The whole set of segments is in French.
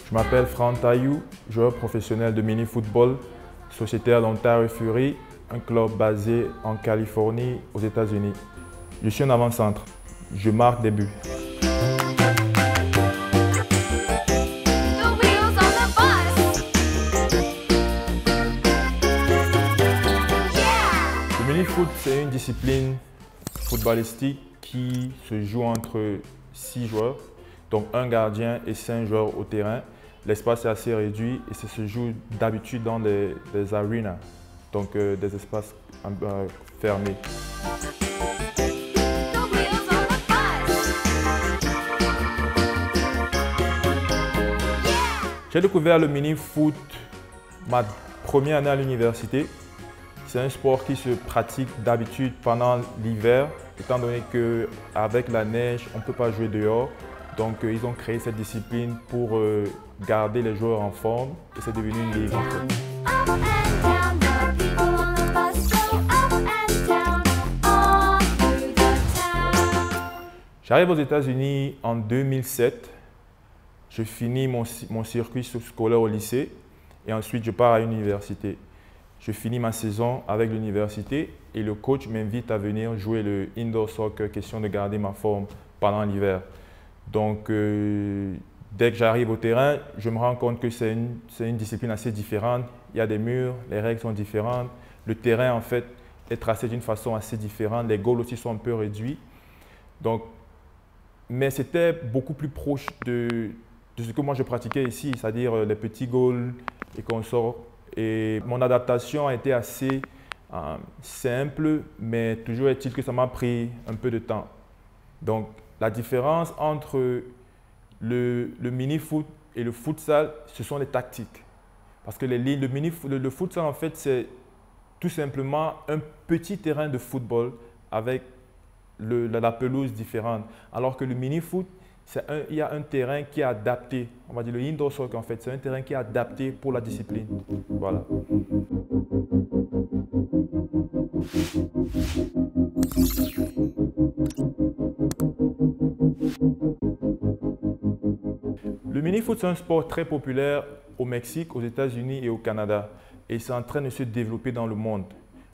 Je m'appelle Franck Taillou, joueur professionnel de mini-football, sociétaire d'Ontario Fury, un club basé en Californie, aux États-Unis. Je suis un avant-centre. Je marque des buts. Le mini-foot, c'est une discipline footballistique qui se joue entre 6 joueurs, donc un gardien et 5 joueurs au terrain. L'espace est assez réduit et ça se joue d'habitude dans des arenas, donc des espaces fermés. J'ai découvert le mini-foot ma première année à l'université. C'est un sport qui se pratique d'habitude pendant l'hiver, étant donné qu'avec la neige, on ne peut pas jouer dehors. Donc, ils ont créé cette discipline pour garder les joueurs en forme et c'est devenu une ligue. J'arrive aux États-Unis en 2007. Je finis mon circuit scolaire au lycée et ensuite je pars à l'université. Je finis ma saison avec l'université et le coach m'invite à venir jouer le indoor soccer, question de garder ma forme pendant l'hiver. Donc, dès que j'arrive au terrain, je me rends compte que c'est une discipline assez différente. Il y a des murs, les règles sont différentes. Le terrain, en fait, est tracé d'une façon assez différente. Les goals aussi sont un peu réduits. Donc, mais c'était beaucoup plus proche de ce que moi je pratiquais ici, c'est-à-dire les petits goals et consorts. Et mon adaptation a été assez simple, mais toujours est-il que ça m'a pris un peu de temps. Donc, la différence entre le mini-foot et le futsal, ce sont les tactiques. Parce que le futsal, en fait, c'est tout simplement un petit terrain de football avec la pelouse différente. Alors que le mini-foot, il y a un terrain qui est adapté. On va dire le indoor soccer, en fait, c'est un terrain qui est adapté pour la discipline. Voilà. Le mini-foot, c'est un sport très populaire au Mexique, aux États-Unis et au Canada. Et c'est en train de se développer dans le monde.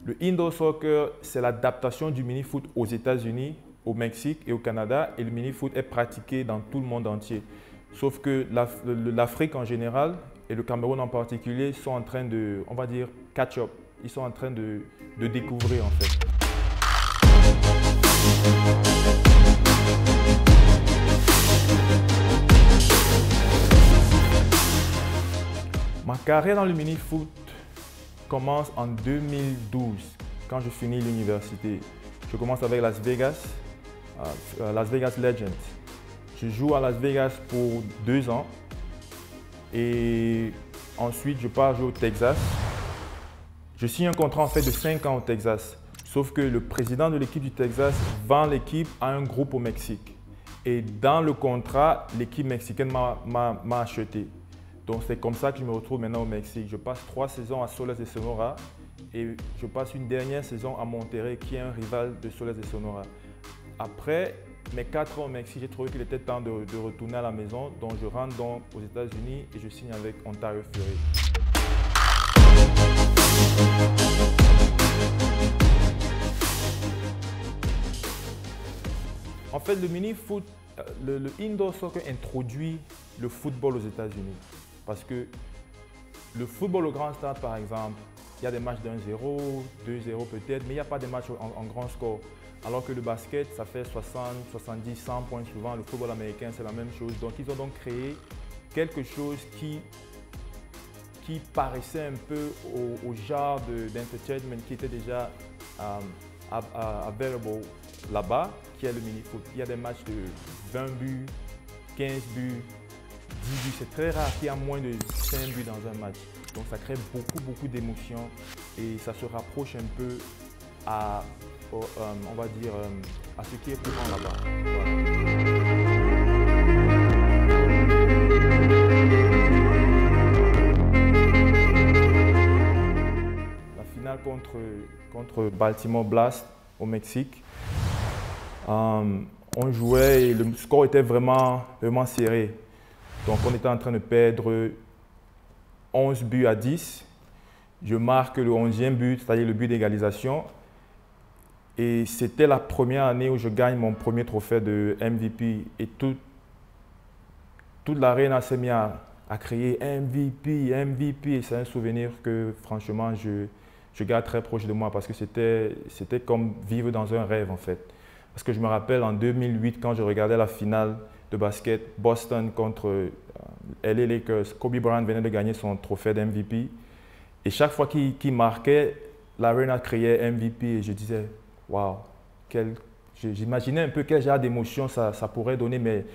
Le indoor soccer, c'est l'adaptation du mini-foot aux États-Unis, au Mexique et au Canada. Et le mini-foot est pratiqué dans tout le monde entier. Sauf que l'Afrique en général et le Cameroun en particulier sont en train de, on va dire, catch up. Ils sont en train de découvrir en fait. Ma carrière dans le mini-foot commence en 2012, quand je finis l'université. Je commence avec Las Vegas Legends. Je joue à Las Vegas pour 2 ans et ensuite je pars jouer au Texas. Je signe un contrat en fait de 5 ans au Texas, sauf que le président de l'équipe du Texas vend l'équipe à un groupe au Mexique. Et dans le contrat, l'équipe mexicaine m'a acheté. Donc c'est comme ça que je me retrouve maintenant au Mexique. Je passe 3 saisons à Soles de Sonora et je passe une dernière saison à Monterrey qui est un rival de Soles de Sonora. Après mes 4 ans au Mexique, j'ai trouvé qu'il était temps de retourner à la maison. Donc je rentre donc aux États-Unis et je signe avec Ontario Fury. En fait, le mini-foot, le indoor soccer introduit le football aux États-Unis. Parce que le football au grand stade, par exemple, il y a des matchs d'1-0, 2-0 peut-être, mais il n'y a pas de matchs en grand score. Alors que le basket, ça fait 60, 70, 100 points souvent. Le football américain, c'est la même chose. Donc, ils ont donc créé quelque chose qui paraissait un peu au genre d'entertainment qui était déjà available là-bas, qui est le mini-foot. Il y a des matchs de 20 buts, 15 buts, 10 buts. C'est très rare qu'il y ait moins de 5 buts dans un match. Donc ça crée beaucoup d'émotions et ça se rapproche un peu à, on va dire, à ce qui est courant là-bas. Voilà. La finale contre Baltimore Blast au Mexique, on jouait et le score était vraiment serré. Donc on était en train de perdre 11 buts à 10. Je marque le 11e but, c'est-à-dire le but d'égalisation. Et c'était la première année où je gagne mon premier trophée de MVP. Et toute l'arène s'est mise à crier MVP, MVP. Et c'est un souvenir que franchement je garde très proche de moi parce que c'était comme vivre dans un rêve en fait. Parce que je me rappelle en 2008 quand je regardais la finale de basket Boston contre LA Lakers, Kobe Bryant venait de gagner son trophée d'MVP. Et chaque fois qu'il marquait, l'arena criait MVP et je disais waouh, j'imaginais un peu quel genre d'émotion ça pourrait donner, mais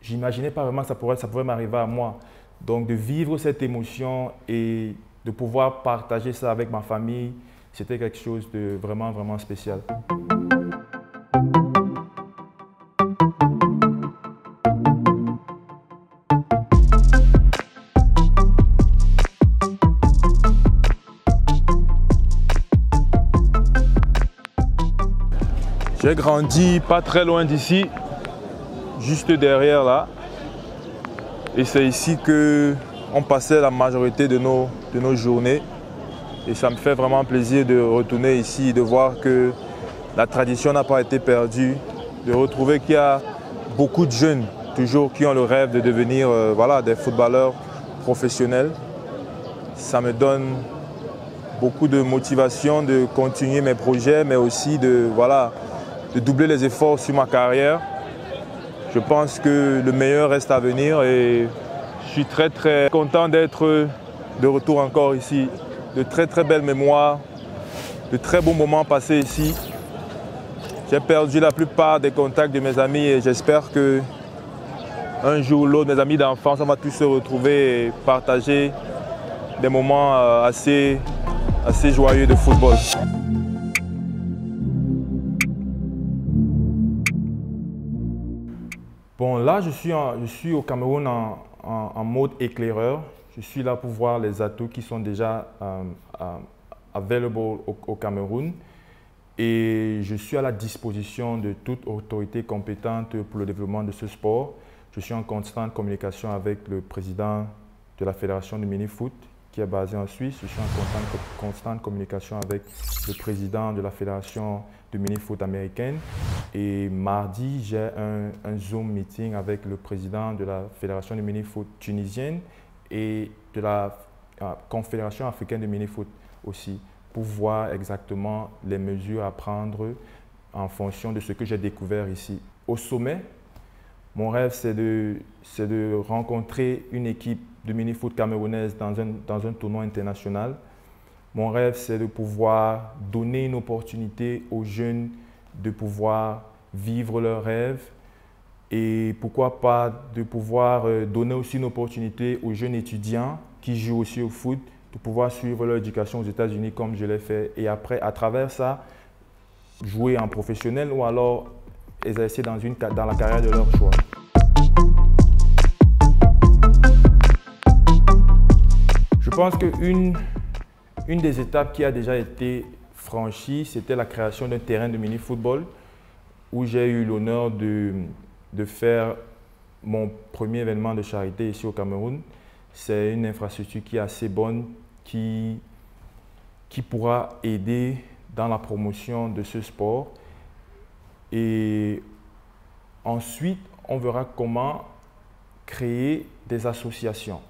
j'imaginais pas vraiment que ça pouvait m'arriver à moi. Donc de vivre cette émotion et de pouvoir partager ça avec ma famille, c'était quelque chose de vraiment, vraiment spécial. J'ai grandi pas très loin d'ici, juste derrière là. Et c'est ici qu'on passait la majorité de nos journées. Et ça me fait vraiment plaisir de retourner ici et de voir que la tradition n'a pas été perdue, de retrouver qu'il y a beaucoup de jeunes toujours qui ont le rêve de devenir voilà, des footballeurs professionnels. Ça me donne beaucoup de motivation de continuer mes projets, mais aussi de doubler les efforts sur ma carrière. Je pense que le meilleur reste à venir et je suis très très content d'être de retour encore ici. De très très belles mémoires, de très beaux moments passés ici. J'ai perdu la plupart des contacts de mes amis et j'espère que un jour ou l'autre, mes amis d'enfance, on va tous se retrouver et partager des moments assez joyeux de football. Bon, là, je suis au Cameroun en mode éclaireur. Je suis là pour voir les atouts qui sont déjà available au Cameroun. Et je suis à la disposition de toute autorité compétente pour le développement de ce sport. Je suis en constante communication avec le président de la Fédération de mini-foot qui est basé en Suisse. Je suis en constante communication avec le président de la Fédération de mini-foot américaine. Et mardi, j'ai un Zoom meeting avec le président de la Fédération de mini-foot tunisienne et de la Confédération africaine de mini-foot aussi, pour voir exactement les mesures à prendre en fonction de ce que j'ai découvert ici. Au sommet, mon rêve, c'est de rencontrer une équipe de mini-foot camerounaise dans un tournoi international. Mon rêve, c'est de pouvoir donner une opportunité aux jeunes de pouvoir vivre leurs rêves et pourquoi pas de pouvoir donner aussi une opportunité aux jeunes étudiants qui jouent aussi au foot de pouvoir suivre leur éducation aux États-Unis comme je l'ai fait et après, à travers ça, jouer en professionnel ou alors exercer dans la carrière de leur choix. Je pense qu'une des étapes qui a déjà été franchie, c'était la création d'un terrain de mini-football où j'ai eu l'honneur de faire mon premier événement de charité ici au Cameroun. C'est une infrastructure qui est assez bonne, qui pourra aider dans la promotion de ce sport. Et ensuite, on verra comment créer des associations.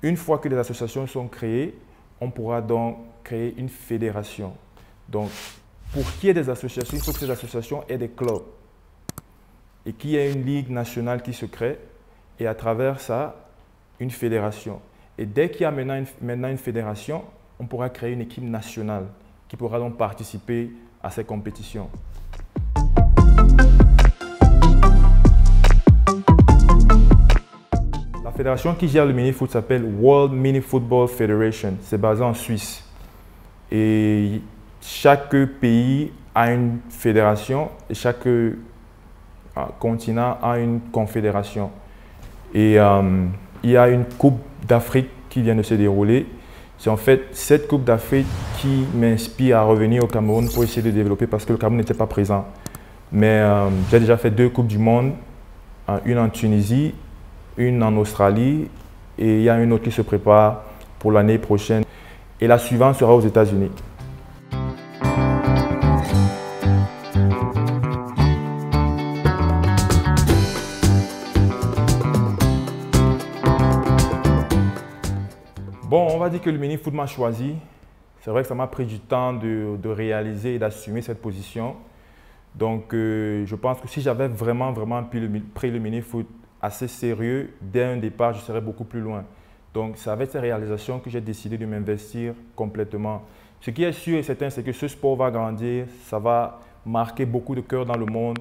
Une fois que les associations sont créées, on pourra donc créer une fédération. Donc, pour qu'il y ait des associations, il faut que ces associations aient des clubs et qu'il y ait une ligue nationale qui se crée et à travers ça, une fédération. Et dès qu'il y a maintenant une fédération, on pourra créer une équipe nationale qui pourra donc participer à ces compétitions. La fédération qui gère le mini-foot s'appelle World Mini Football Federation. C'est basé en Suisse. Et chaque pays a une fédération et chaque continent a une confédération. Et il y a une Coupe d'Afrique qui vient de se dérouler. C'est en fait cette Coupe d'Afrique qui m'inspire à revenir au Cameroun pour essayer de développer parce que le Cameroun n'était pas présent. Mais j'ai déjà fait 2 Coupes du Monde, une en Tunisie une en Australie et il y a une autre qui se prépare pour l'année prochaine. Et la suivante sera aux États-Unis. Bon, on va dire que le mini-foot m'a choisi. C'est vrai que ça m'a pris du temps de réaliser et d'assumer cette position. Donc, je pense que si j'avais vraiment pris le mini-foot assez sérieux, dès un départ, je serais beaucoup plus loin. Donc, c'est avec ces réalisations que j'ai décidé de m'investir complètement. Ce qui est sûr et certain, c'est que ce sport va grandir, ça va marquer beaucoup de cœurs dans le monde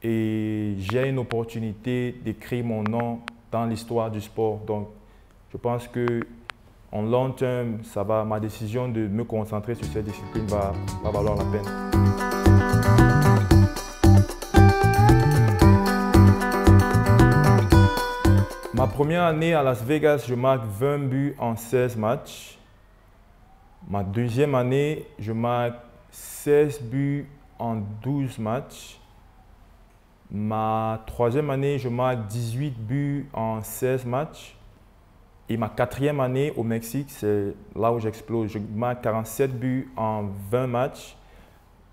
et j'ai une opportunité d'écrire mon nom dans l'histoire du sport. Donc, je pense que en long terme, ma décision de me concentrer sur cette discipline va valoir la peine. Ma première année à Las Vegas, je marque 20 buts en 16 matchs. Ma deuxième année, je marque 16 buts en 12 matchs. Ma troisième année, je marque 18 buts en 16 matchs. Et ma quatrième année au Mexique, c'est là où j'explose. Je marque 47 buts en 20 matchs.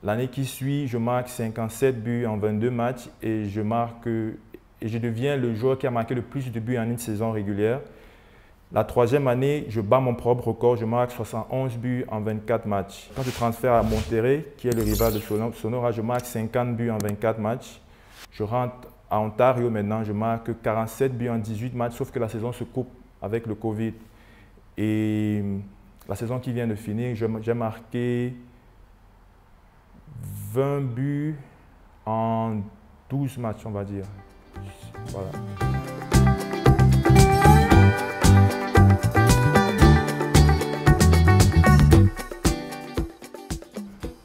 L'année qui suit, je marque 57 buts en 22 matchs et je deviens le joueur qui a marqué le plus de buts en une saison régulière. La troisième année, je bats mon propre record, je marque 71 buts en 24 matchs. Quand je transfère à Monterrey, qui est le rival de Sonora, je marque 50 buts en 24 matchs. Je rentre à Ontario maintenant, je marque 47 buts en 18 matchs, sauf que la saison se coupe avec le Covid. Et la saison qui vient de finir, j'ai marqué 20 buts en 12 matchs, on va dire. Voilà.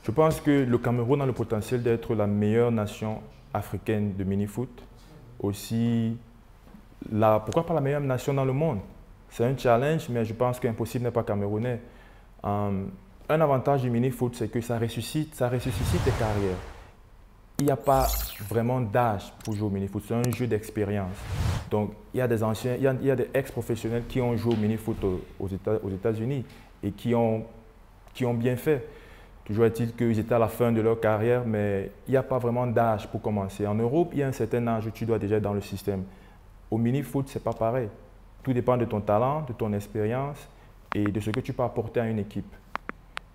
Je pense que le Cameroun a le potentiel d'être la meilleure nation africaine de mini-foot. Aussi, pourquoi pas la meilleure nation dans le monde? C'est un challenge, mais je pense qu'impossible n'est pas camerounais. Un avantage du mini-foot, c'est que ça ressuscite tes carrières. Il n'y a pas vraiment d'âge pour jouer au mini-foot, c'est un jeu d'expérience. Donc, il y a des anciens, il y a des ex-professionnels qui ont joué au mini-foot aux États-Unis et qui ont bien fait. Toujours est-il qu'ils étaient à la fin de leur carrière, mais il n'y a pas vraiment d'âge pour commencer. En Europe, il y a un certain âge où tu dois déjà être dans le système. Au mini-foot, ce n'est pas pareil. Tout dépend de ton talent, de ton expérience et de ce que tu peux apporter à une équipe.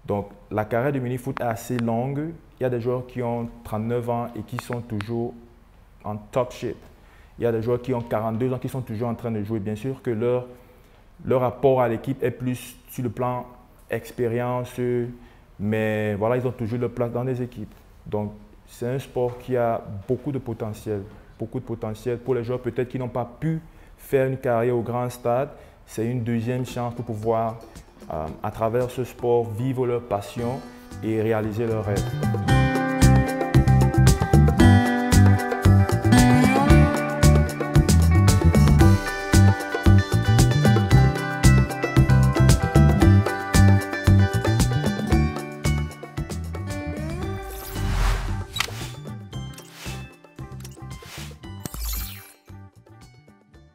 Donc, la carrière du mini-foot est assez longue. Il y a des joueurs qui ont 39 ans et qui sont toujours en top shape. Il y a des joueurs qui ont 42 ans qui sont toujours en train de jouer. Bien sûr que leur rapport à l'équipe est plus sur le plan expérience, mais voilà, ils ont toujours leur place dans les équipes. Donc, c'est un sport qui a beaucoup de potentiel pour les joueurs peut-être qui n'ont pas pu faire une carrière au grand stade. C'est une deuxième chance pour pouvoir, à travers ce sport, vivre leur passion et réaliser leurs rêves.